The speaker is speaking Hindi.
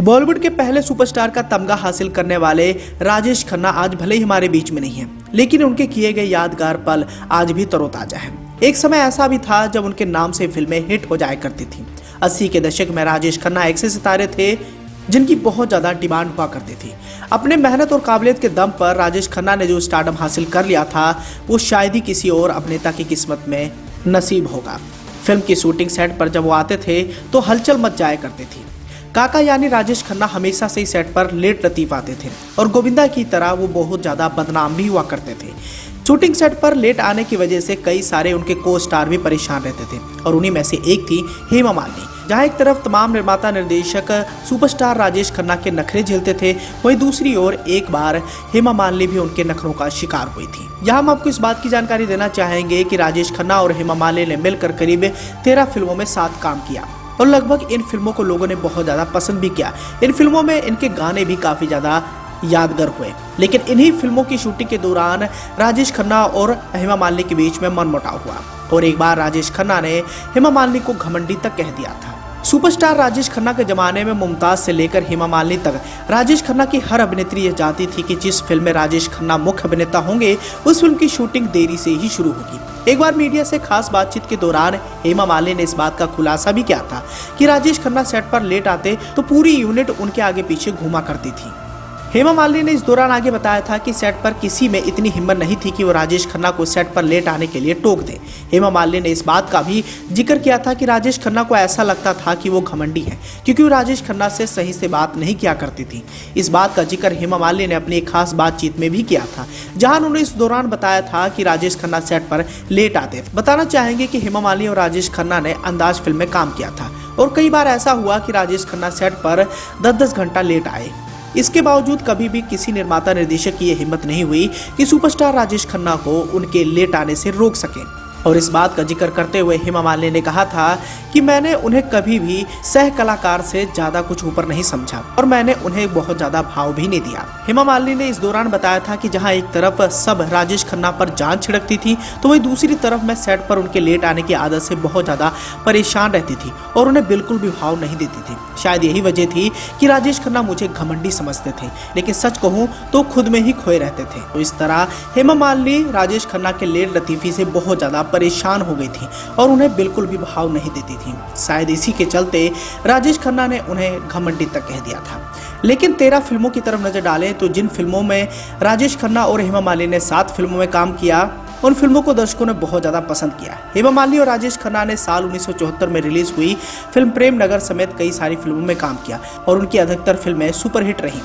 बॉलीवुड के पहले सुपरस्टार का तमगा हासिल करने वाले राजेश खन्ना आज भले ही हमारे बीच में नहीं है, लेकिन उनके किए गए यादगार पल आज भी तरोताजा है। एक समय ऐसा भी था जब उनके नाम से फिल्में हिट हो जाया करती थी। 80 के दशक में राजेश खन्ना ऐसे सितारे थे जिनकी बहुत ज्यादा डिमांड हुआ करती थी। अपने मेहनत और काबिलियत के दम पर राजेश खन्ना ने जो स्टारडम हासिल कर लिया था, वो शायद ही किसी और अभिनेता की किस्मत में नसीब होगा। फिल्म की शूटिंग सेट पर जब वो आते थे तो हलचल मच जाया करती थी। काका यानी राजेश खन्ना हमेशा से ही सेट पर लेट लतीफ आते थे और गोविंदा की तरह वो बहुत ज़्यादा बदनाम भी हुआ करते थे। शूटिंग सेट पर लेट आने की वजह से कई सारे उनके को स्टार भी परेशान रहते थे और उन्हीं में से एक थी हेमा मालिनी। जहां एक तरफ तमाम निर्माता निर्देशक सुपरस्टार राजेश खन्ना के नखरे झेलते थे, वहीं दूसरी ओर एक बार हेमा मालिनी भी उनके नखरों का शिकार हुई थी। यहाँ हम आपको इस बात की जानकारी देना चाहेंगे कि राजेश खन्ना और हेमा मालिनी ने मिलकर करीब 13 फिल्मों में साथ काम किया और लगभग इन फिल्मों को लोगों ने बहुत ज़्यादा पसंद भी किया। इन फिल्मों में इनके गाने भी काफ़ी ज़्यादा यादगार हुए, लेकिन इन्हीं फिल्मों की शूटिंग के दौरान राजेश खन्ना और हेमा मालिनी के बीच में मनमुटाव हुआ और एक बार राजेश खन्ना ने हेमा मालिनी को घमंडी तक कह दिया था। सुपरस्टार राजेश खन्ना के जमाने में मुमताज से लेकर हेमा मालिनी तक राजेश खन्ना की हर अभिनेत्री यह चाहती थी कि जिस फिल्म में राजेश खन्ना मुख्य अभिनेता होंगे उस फिल्म की शूटिंग देरी से ही शुरू होगी। एक बार मीडिया से खास बातचीत के दौरान हेमा मालिनी ने इस बात का खुलासा भी किया था कि राजेश खन्ना सेट पर लेट आते तो पूरी यूनिट उनके आगे पीछे घूमा करती थी। हेमा मालिनी ने इस दौरान आगे बताया था कि सेट पर किसी में इतनी हिम्मत नहीं थी कि वो राजेश खन्ना को सेट पर लेट आने के लिए टोक दे। हेमा मालिनी ने इस बात का भी जिक्र किया था कि राजेश खन्ना को ऐसा लगता था कि वो घमंडी है क्योंकि वो राजेश खन्ना से सही से बात नहीं किया करती थी। इस बात का जिक्र हेमा मालिनी ने अपनी एक खास बातचीत में भी किया था, जहां उन्होंने इस दौरान बताया था कि राजेश खन्ना सेट पर लेट आते। बताना चाहेंगे कि हेमा मालिनी और राजेश खन्ना ने अंदाज फिल्म में काम किया था और कई बार ऐसा हुआ कि राजेश खन्ना सेट पर 10-10 घंटा लेट आए। इसके बावजूद कभी भी किसी निर्माता निर्देशक की यह हिम्मत नहीं हुई कि सुपरस्टार राजेश खन्ना को उनके लेट आने से रोक सके। और इस बात का जिक्र करते हुए हेमा मालिनी ने कहा था कि मैंने उन्हें कभी भी सह कलाकार से ज्यादा कुछ ऊपर नहीं समझा और मैंने उन्हें बहुत ज्यादा भाव भी नहीं दिया। हेमा मालिनी ने इस दौरान बताया था कि जहां एक तरफ सब राजेश खन्ना पर जान छिड़कती थी, तो वहीं दूसरी तरफ मैं सेट पर उनके लेट आने की आदत से बहुत ज्यादा परेशान रहती थी और उन्हें बिल्कुल भी भाव नहीं देती थी। शायद यही वजह थी कि राजेश खन्ना मुझे घमंडी समझते थे, लेकिन सच कहूँ तो खुद में ही खोए रहते थे। तो इस तरह हेमा मालिनी राजेश खन्ना के लेट लतीफी से बहुत ज्यादा परेशान हो गई थी और उन्हें बिल्कुल भी भाव नहीं देती थी। शायद इसी के चलते राजेश खन्ना ने उन्हें घमंडी तक कह दिया था। लेकिन 13 फिल्मों की तरफ नजर डालें तो जिन फिल्मों में राजेश खन्ना और हेमा मालिनी ने 7 फिल्मों में काम किया, उन फिल्मों को दर्शकों ने बहुत ज्यादा पसंद किया। हेमा मालिनी और राजेश खन्ना ने साल 1974 में रिलीज हुई फिल्म प्रेम नगर समेत कई सारी फिल्मों में काम किया और उनकी अधिकतर फिल्में सुपरहिट रहीं।